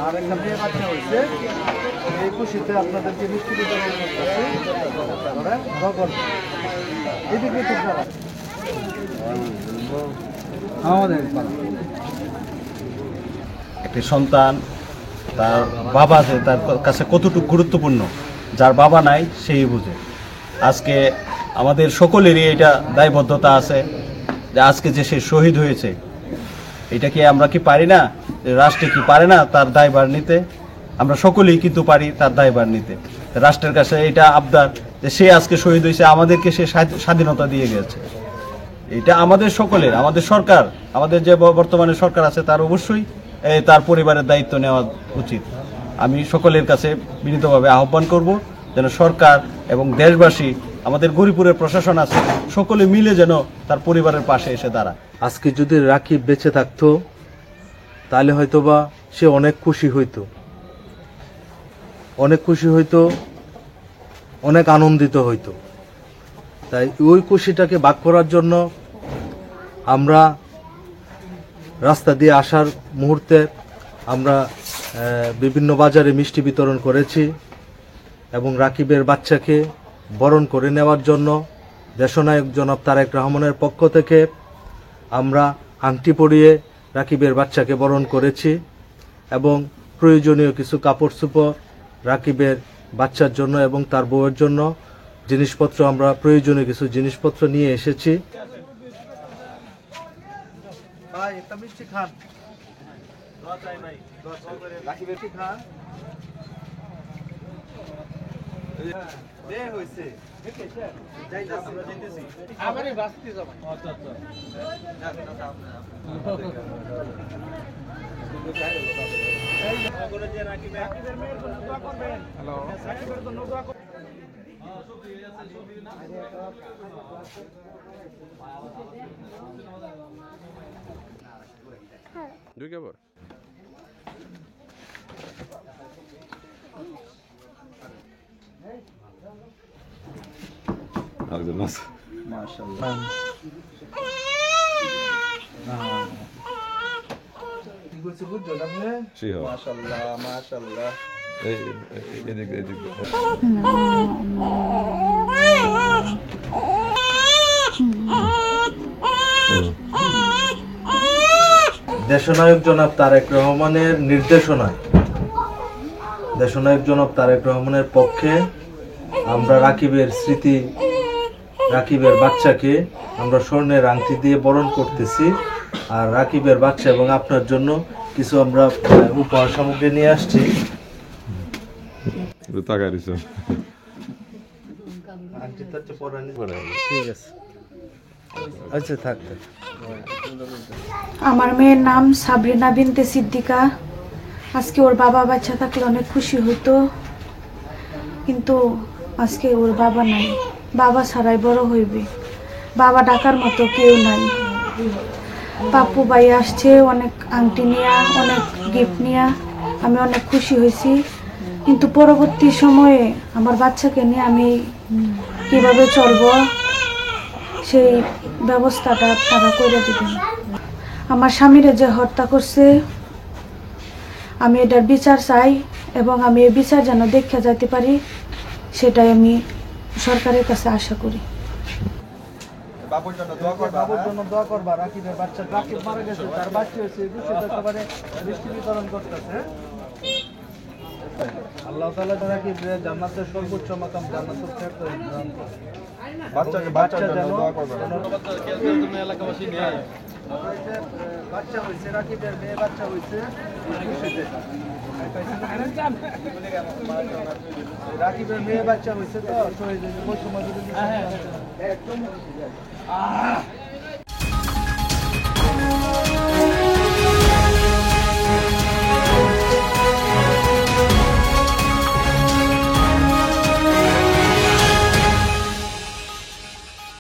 আর একটা মেয়ে বাচ্চা হয়েছে। এই খুশিতে আপনাদেরকে মিষ্টি বিতরণ করতেছি। এদিকে ঠিক না আমাদের একটি সন্তান তার বাবা যে তার কাছে কতটুকু গুরুত্বপূর্ণ, যার বাবা নাই সেই বুঝে। আজকে আমাদের সকলেরই এটা দায়বদ্ধতা আছে যে আজকে যে সে শহীদ হয়েছে, এটা কি আমরা কি পারি না, রাষ্ট্রে কি পারে না তার দায়ভার নিতে? আমরা সকলেই কিন্তু পারি তার দায়ভার নিতে। রাষ্ট্রের কাছে এটা আবদার যে সে আজকে শহীদ হয়েছে, আমাদেরকে সে স্বাধীনতা দিয়ে গেছে। এটা আমাদের সকলের, আমাদের সরকার, আমাদের যে বর্তমানে সরকার আছে তার অবশ্যই তার পরিবারের দায়িত্ব নেওয়া উচিত। আমি সকলের কাছে বিনীতভাবে আহ্বান করব যেন সরকার এবং দেশবাসী, আমাদের গরিপুরের প্রশাসন আছে, সকলে মিলে যেন তার পরিবারের পাশে এসে দাঁড়ায়। আজকে যদি রাকিব বেঁচে থাকতো তাহলে হয়তোবা সে অনেক খুশি হইতো, অনেক আনন্দিত হইতো। তাই ওই খুশিটাকে ভাগ করার জন্য আমরা রাস্তা দিয়ে আসার মুহূর্তে আমরা বিভিন্ন বাজারে মিষ্টি বিতরণ করেছি এবং রাকিবের বাচ্চাকে বরণ করে নেওয়ার জন্য দেশনায়ক জনাব তারেক রহমানের পক্ষ থেকে আমরা আংটি পরিয়ে রাকিবের বাচ্চাকে বরণ করেছি এবং প্রয়োজনীয় কিছু কাপড় চোপড় রাকিবের বাচ্চার জন্য এবং তার বউয়ের জন্য জিনিসপত্র, আমরা প্রয়োজনীয় কিছু জিনিসপত্র নিয়ে এসেছি। ভাই একটা মিষ্টি খান, রাকিবের কি খান হয়েছে আমারই বাঁচতে যাবো। আচ্ছা আচ্ছা ঢুকে algunos মাশাআল্লাহ কিছু বুঝছো না আপনি? sí ho মাশাআল্লাহ মাশাআল্লাহ। edik দেশনায়ক জনাব তারেক রহমানের নির্দেশনায়, দেশনায়ক জনাব তারেক রহমানের পক্ষে আমরা রাকিবের স্মৃতি, রাকিবের বাচ্চাকে আমরা স্বর্ণের আংটি দিয়ে বরণ করতেছি। আর রাকিবের বাচ্চা এবং আপনার জন্য কিছু আমরা উপহার সামগ্রী নিয়ে আসছি। ঠিক আছে, আচ্ছা থাকতে। আমার মেয়ের নাম সাবরিনা বিনতে সিদ্দিকা। আজকে ওর বাবা বাচ্চা থাকলে অনেক খুশি হতো, কিন্তু আজকে ওর বাবা নাই। বাবা ছাড়াই বড় হইবে, বাবা ডাকার মতো কেউ নাই। পাপ্পু ভাই আসছে অনেক আংটি নিয়া, অনেক গিফট নিয়া, আমি অনেক খুশি হয়েছি। কিন্তু পরবর্তী সময়ে আমার বাচ্চাকে নিয়ে আমি কিভাবে চলবো সেই ব্যবস্থাটা আপনারা করে দিবেন। আমার স্বামীরা যে হত্যা করছে, আমি এটার বিচার চাই এবং আমি এই বিচার যেন দেখে যেতে পারি, সেটাই আমি সরকারের কাছে আশা করি। বাবুর জন্য দোয়া করবা, বাবুর জন্য দোয়া করবা। রাকিবের বাচ্চা, রাকিব মারা গেছে, তার বাচ্চা হয়েছে, সবারে মিষ্টি বিতরণ করতেছে। আল্লাহ তাআলা রাকিবের জান্নাতের সর্বোচ্চ মাকাম জান্নাতুল ফেরদৌস দান করে। বাচ্চাকে বাচ্চা যেন দোয়া করবা। তুমি এলাকাবাসী নিয়ে বাচ্চা হয়েছে, রাকিবের মেয়ে বাচ্চা হয়েছে, রাকিবের মেয়ে বাচ্চা হয়েছে তো শহীদ হয়েছে।